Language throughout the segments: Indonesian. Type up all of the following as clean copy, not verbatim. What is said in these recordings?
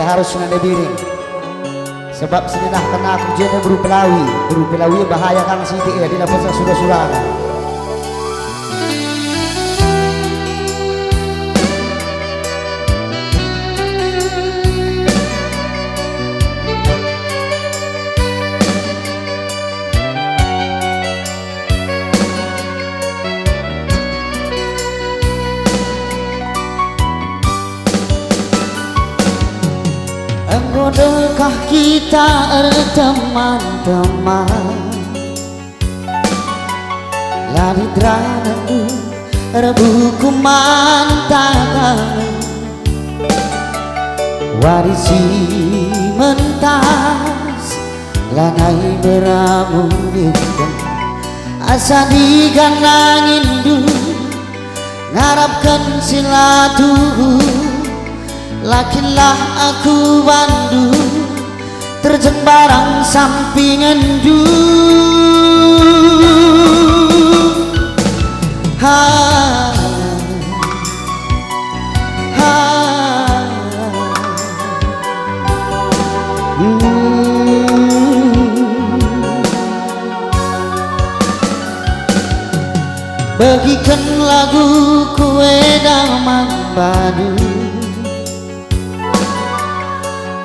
harus nade biring. Sebab seninah kena aku jene buru pelawi bahaya kang sidik ya di lapasa surah-surah. Enggodekah kita teman-teman lari dranadu rebuku mantangan warisi mentas lanai beramudikan asa diganangin du ngarapkan silatuhu. Lakilah aku bandu terjun barang sampingan du ha, ha. Bagikan lagu kue damang padu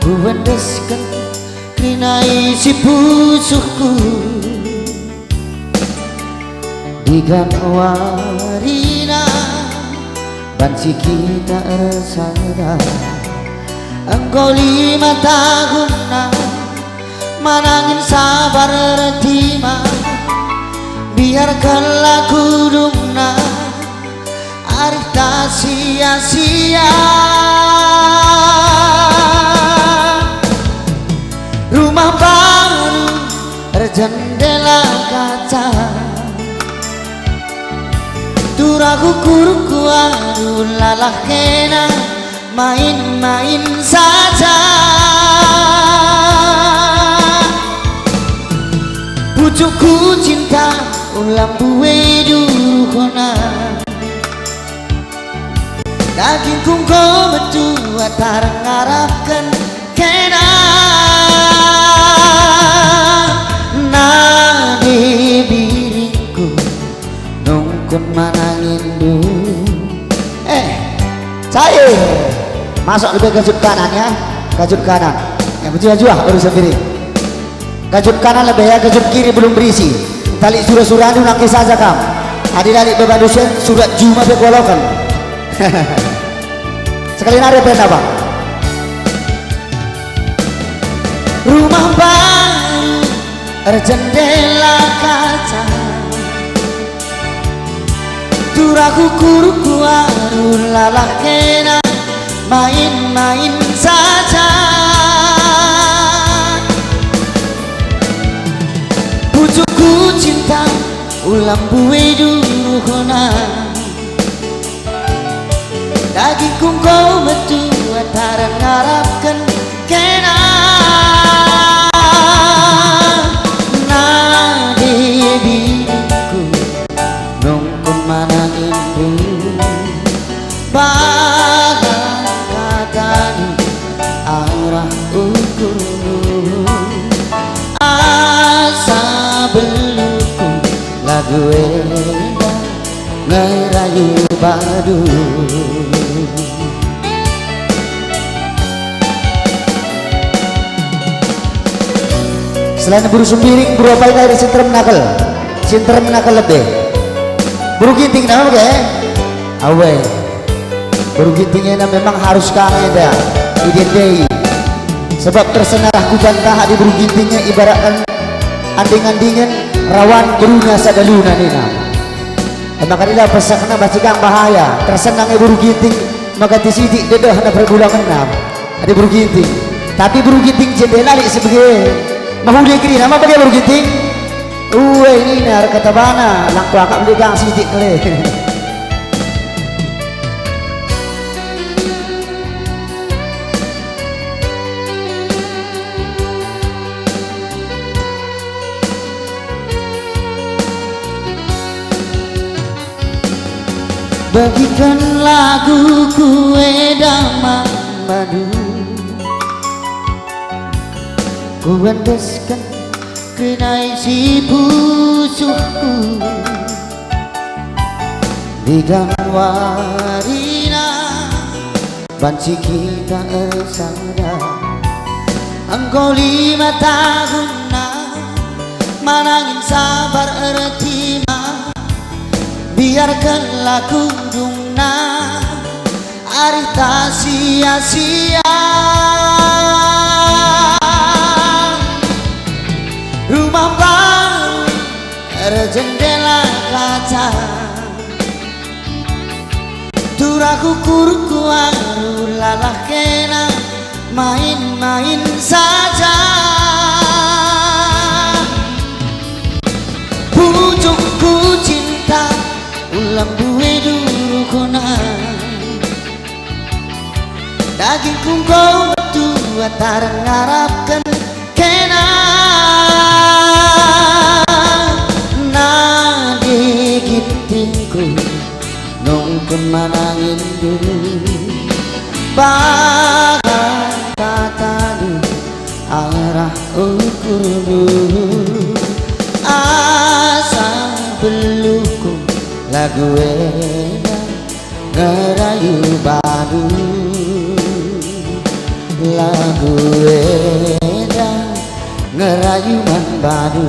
ku wendeskan krinai si pusuhku digan warina bansi kita resada engkau 5 tahun manangin sabar retima biarkan laku dumna arif tak sia-sia. Rumah baru berjendela kaca turaku kuruku aduh lalah kena main-main saja pucukku cinta ulang buwe duhona dagingku kau berdua tarang ngarapkan kena nadi biringku nungkun manangin du cair masuk lebih kajut kanan ya kajut kanan yang penting aja urusan piring kajut kanan lebih ya kajut kiri belum berisi tali surah-surah itu nangkis saja kam adik-adik beban dosen surat juma bekolokan sekali nari apa bang rumah baru berjendela kaca turaku kuruku aduh lalah kena main-main saja pucukku cinta ulang buwe duhona dagingku kau berdua tarang ngarapkan kena biringku nungkun manangin du balang katani arah ukurmu asa beluku lagu eda ngerayu badu selain buru sumbiring buru apa ini ada sinter menakal lebih buru ginting nama ke awe buru gintingnya memang harus kaya idendei sebab tersenarah kujantah di buru gintingnya ibaratkan anding-andingan rawan berunya sadaluna nina maka inilah pesakna bacikang bahaya tersenangnya buru ginting maka disidik dedah na perbulangan ada buru ginting tapi buru ginting jendela sebagai mahuli kiri nama bagai buru ginting ini nar kata bana lang kuakak beligang sidik kali bagikan lagu kue damang madu kuandaskan kenai si pusuhku Lidan warina banci kita esada engkau 5 tahun manangin sabar ertima biarkanlah kudungna arita sia-sia rumah baru jendela kaca turaku kurku aru lalah kena main-main saja pucukku cinta ulang duwe dulu kona dagingku kau berdua tarang ngarapkan kena nadi gitingku nungkun manangin dulu bagai tadi arah ukur dulu asa beluku lagu enak ngerayu badu lagu enak ngerayu man badu